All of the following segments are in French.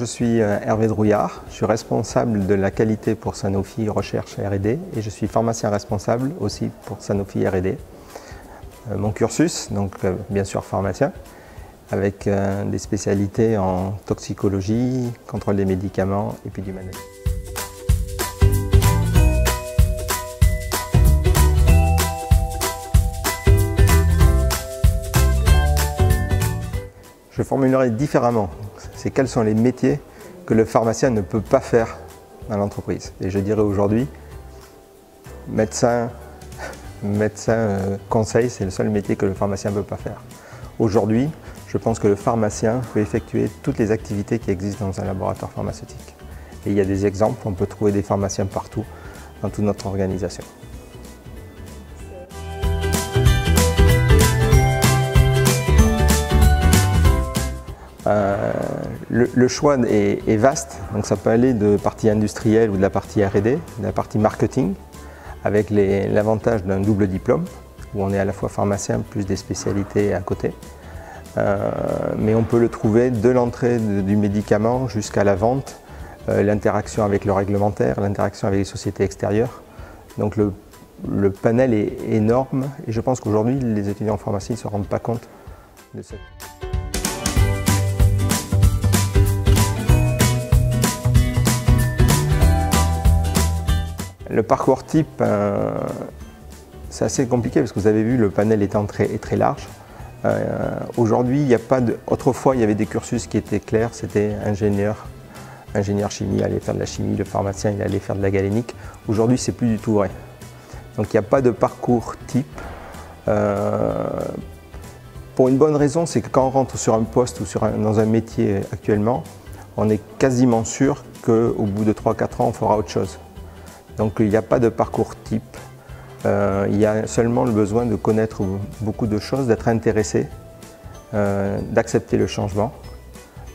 je suis Hervé Drouillard, je suis responsable de la qualité pour Sanofi Recherche R&D et je suis pharmacien responsable aussi pour Sanofi R&D. Mon cursus, donc bien sûr pharmacien, avec des spécialités en toxicologie, contrôle des médicaments et puis du management. Je formulerai différemment. C'est quels sont les métiers que le pharmacien ne peut pas faire dans l'entreprise. Et je dirais aujourd'hui, médecin conseil, c'est le seul métier que le pharmacien ne peut pas faire. Aujourd'hui, je pense que le pharmacien peut effectuer toutes les activités qui existent dans un laboratoire pharmaceutique. Et il y a des exemples, on peut trouver des pharmaciens partout dans toute notre organisation. Le choix est vaste, donc ça peut aller de partie industrielle ou de la partie R&D, de la partie marketing, avec l'avantage d'un double diplôme, où on est à la fois pharmacien plus des spécialités à côté. Mais on peut le trouver de l'entrée du médicament jusqu'à la vente, l'interaction avec le réglementaire, l'interaction avec les sociétés extérieures. Donc le panel est énorme et je pense qu'aujourd'hui les étudiants en pharmacie ne se rendent pas compte de ça. Le parcours type, c'est assez compliqué parce que vous avez vu, le panel étant très large. Aujourd'hui, il n'y a pas de... Autrefois, il y avait des cursus qui étaient clairs, c'était ingénieur chimie, il allait faire de la chimie, le pharmacien, il allait faire de la galénique. Aujourd'hui, c'est plus du tout vrai. Donc il n'y a pas de parcours type. Pour une bonne raison, c'est que quand on rentre sur un poste ou dans un métier actuellement, on est quasiment sûr qu'au bout de 3-4 ans, on fera autre chose. Donc il n'y a pas de parcours type, il y a seulement le besoin de connaître beaucoup de choses, d'être intéressé, d'accepter le changement,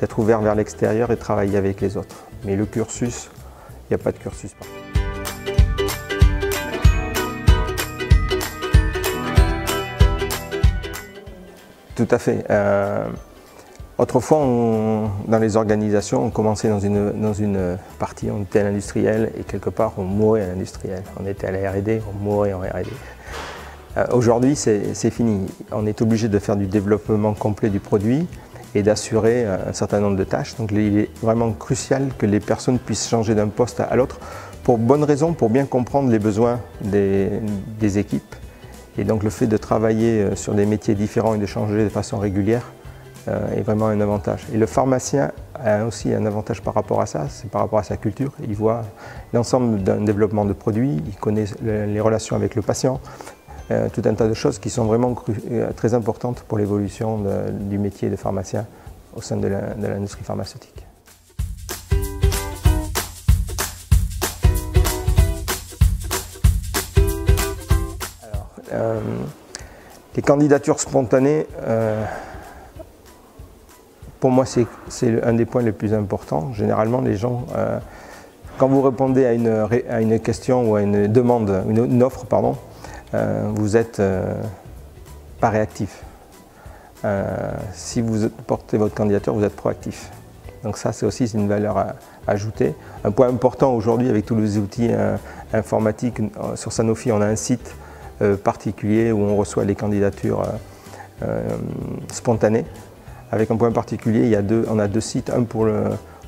d'être ouvert vers l'extérieur et travailler avec les autres. Mais le cursus, il n'y a pas de cursus. Tout à fait. Autrefois, dans les organisations, on commençait dans une partie, on était à l'industriel et quelque part on mourait à l'industriel. On était à la R&D, on mourait en R&D. Aujourd'hui, c'est fini. On est obligé de faire du développement complet du produit et d'assurer un certain nombre de tâches. Donc il est vraiment crucial que les personnes puissent changer d'un poste à l'autre pour bonne raison, pour bien comprendre les besoins des équipes. Et donc le fait de travailler sur des métiers différents et de changer de façon régulière est vraiment un avantage. Et le pharmacien a aussi un avantage par rapport à ça, c'est par rapport à sa culture. Il voit l'ensemble d'un développement de produits, il connaît les relations avec le patient, tout un tas de choses qui sont vraiment très importantes pour l'évolution du métier de pharmacien au sein de l'industrie pharmaceutique. Alors, les candidatures spontanées, pour moi, c'est un des points les plus importants. Généralement, les gens, quand vous répondez à une question ou à une demande, une offre, pardon, vous n'êtes pas réactif. Si vous portez votre candidature, vous êtes proactif. Donc ça, c'est aussi une valeur à ajouter. Un point important aujourd'hui, avec tous les outils informatiques, sur Sanofi, on a un site particulier où on reçoit les candidatures spontanées. Avec un point particulier, on a deux sites, un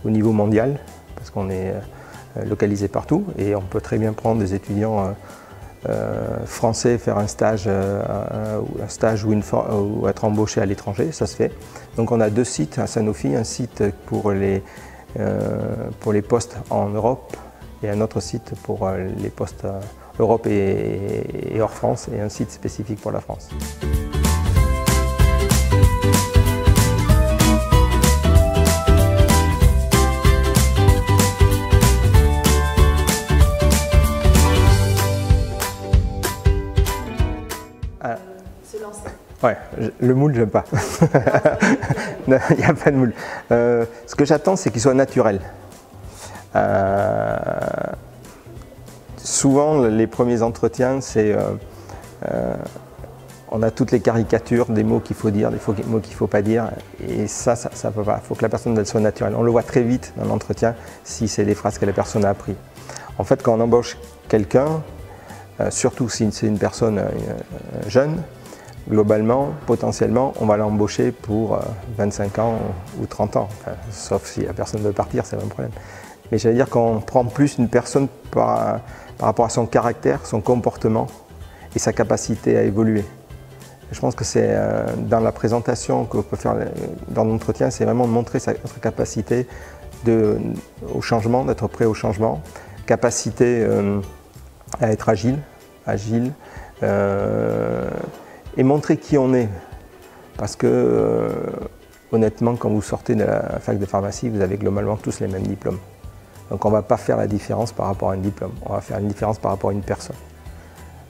au niveau mondial, parce qu'on est localisé partout, et on peut très bien prendre des étudiants français, faire un stage ou être embauché à l'étranger, ça se fait. Donc on a deux sites à Sanofi, un site pour les postes en Europe et un autre site pour les postes Europe et hors France, et un site spécifique pour la France. Ouais, le moule, j'aime pas. Il n'y a pas de moule. Ce que j'attends, c'est qu'il soit naturel. Souvent, les premiers entretiens, c'est on a toutes les caricatures des mots qu'il faut dire, des mots qu'il ne faut pas dire, et ça peut pas. Il faut que la personne elle soit naturelle. On le voit très vite dans l'entretien si c'est des phrases que la personne a apprises. En fait, quand on embauche quelqu'un, surtout si c'est une personne jeune, globalement, potentiellement, on va l'embaucher pour 25 ans ou 30 ans, enfin, sauf si la personne veut partir, c'est un problème. Mais j'allais dire qu'on prend plus une personne par rapport à son caractère, son comportement et sa capacité à évoluer. Je pense que c'est dans la présentation qu'on peut faire dans l'entretien, c'est vraiment de montrer notre capacité au changement, d'être prêt au changement, capacité à être agile et montrer qui on est. Parce que honnêtement, quand vous sortez de la fac de pharmacie, vous avez globalement tous les mêmes diplômes. Donc on ne va pas faire la différence par rapport à un diplôme, on va faire une différence par rapport à une personne.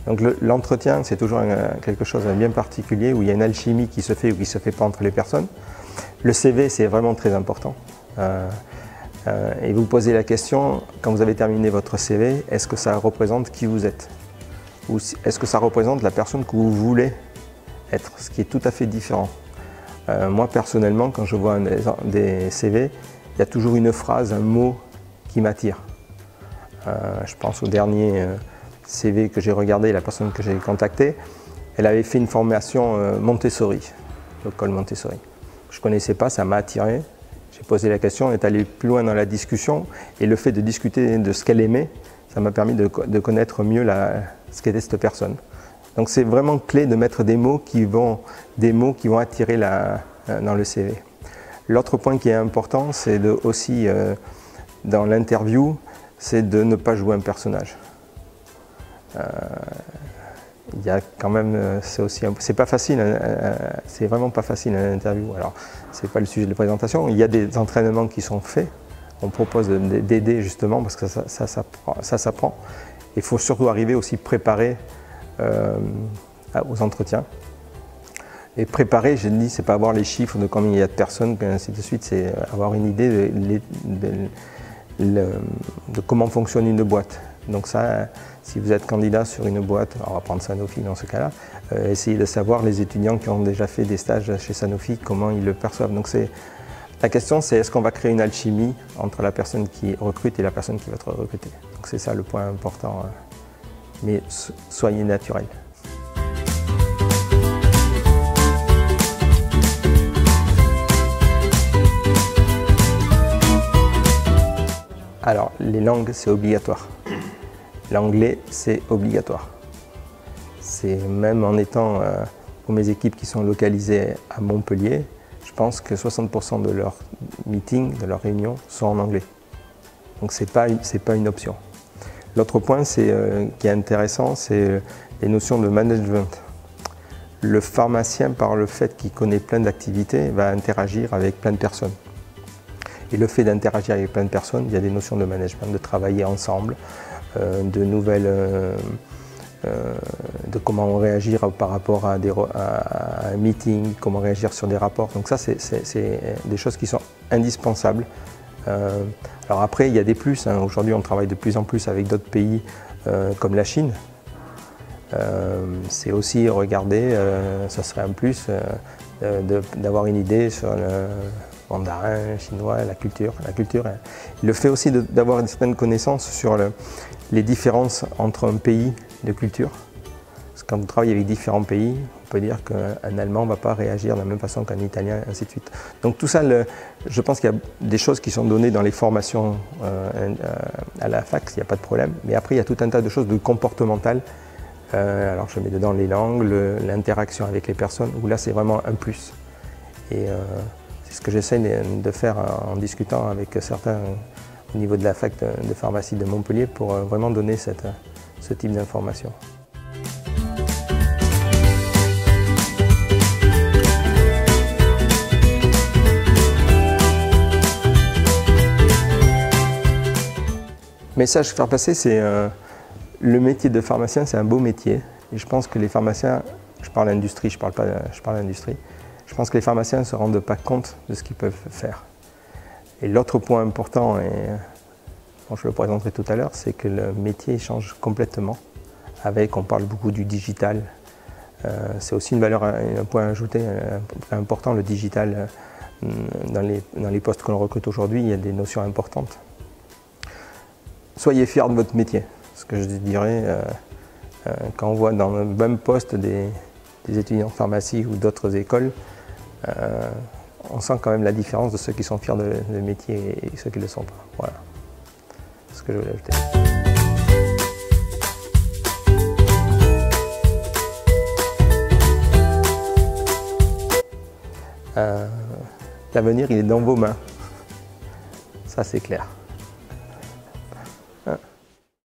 Donc l'entretien, c'est toujours quelque chose de bien particulier où il y a une alchimie qui se fait ou qui ne se fait pas entre les personnes. Le CV, c'est vraiment très important. Et vous posez la question, quand vous avez terminé votre CV, est-ce que ça représente qui vous êtes? Ou est-ce que ça représente la personne que vous voulez être? Ce qui est tout à fait différent. Moi, personnellement, quand je vois des CV, il y a toujours une phrase, un mot qui m'attire. Je pense au dernier CV que j'ai regardé, la personne que j'ai contactée, elle avait fait une formation Montessori, l'école Montessori. Je ne connaissais pas, ça m'a attiré. J'ai posé la question, on est allé plus loin dans la discussion et le fait de discuter de ce qu'elle aimait, ça m'a permis de connaître mieux ce qu'était cette personne. Donc c'est vraiment clé de mettre des mots qui vont attirer dans le CV. L'autre point qui est important, c'est aussi dans l'interview, c'est de ne pas jouer un personnage. Il y a quand même, c'est pas facile, c'est vraiment pas facile une interview. Alors, c'est pas le sujet de la présentation. Il y a des entraînements qui sont faits. On propose d'aider justement parce que ça s'apprend. Il faut surtout arriver aussi préparé aux entretiens. Et préparer, je dis, c'est pas avoir les chiffres de combien il y a de personnes, et ainsi de suite. C'est avoir une idée de comment fonctionne une boîte. Donc ça, si vous êtes candidat sur une boîte, on va prendre Sanofi dans ce cas-là, essayez de savoir les étudiants qui ont déjà fait des stages chez Sanofi, comment ils le perçoivent. Donc la question c'est est-ce qu'on va créer une alchimie entre la personne qui recrute et la personne qui va être recrutée. Donc c'est ça le point important, mais soyez naturel. Alors, les langues, c'est obligatoire. L'anglais, c'est obligatoire. C'est même en étant, pour mes équipes qui sont localisées à Montpellier, je pense que 60% de leurs meetings, de leurs réunions, sont en anglais. Donc c'est pas une option. L'autre point qui est intéressant, c'est les notions de management. Le pharmacien, par le fait qu'il connaît plein d'activités, va interagir avec plein de personnes. Et le fait d'interagir avec plein de personnes, il y a des notions de management, de travailler ensemble, de comment réagir par rapport à un meeting, comment réagir sur des rapports. Donc ça, c'est des choses qui sont indispensables. Alors après, il y a des plus. Hein. Aujourd'hui, on travaille de plus en plus avec d'autres pays comme la Chine. C'est aussi regarder, ça serait un plus d'avoir une idée sur le mandarin, chinois, la culture. Le fait aussi d'avoir une certaine connaissance sur les différences entre un pays de culture. Parce que quand vous travaillez avec différents pays, on peut dire qu'un Allemand ne va pas réagir de la même façon qu'un Italien, et ainsi de suite. Donc tout ça, je pense qu'il y a des choses qui sont données dans les formations à la fac, il n'y a pas de problème. Mais après, il y a tout un tas de choses de comportementales. Alors je mets dedans les langues, l'interaction avec les personnes, où là c'est vraiment un plus. Et c'est ce que j'essaie de faire en discutant avec certains au niveau de la fac de pharmacie de Montpellier pour vraiment donner ce type d'information. Message à faire passer, c'est le métier de pharmacien, c'est un beau métier. Et je pense que les pharmaciens, je parle industrie, je parle industrie, je pense que les pharmaciens ne se rendent pas compte de ce qu'ils peuvent faire. Et l'autre point important, et je le présenterai tout à l'heure, c'est que le métier change complètement. On parle beaucoup du digital, C'est aussi une valeur, un point ajouté important, le digital. Dans les postes que l'on recrute aujourd'hui, il y a des notions importantes. Soyez fiers de votre métier. Ce que je dirais, quand on voit dans le même poste des étudiants en pharmacie ou d'autres écoles, on sent quand même la différence de ceux qui sont fiers de métier et ceux qui ne le sont pas. Voilà. C'est ce que je voulais ajouter. L'avenir, il est dans vos mains. Ça, c'est clair.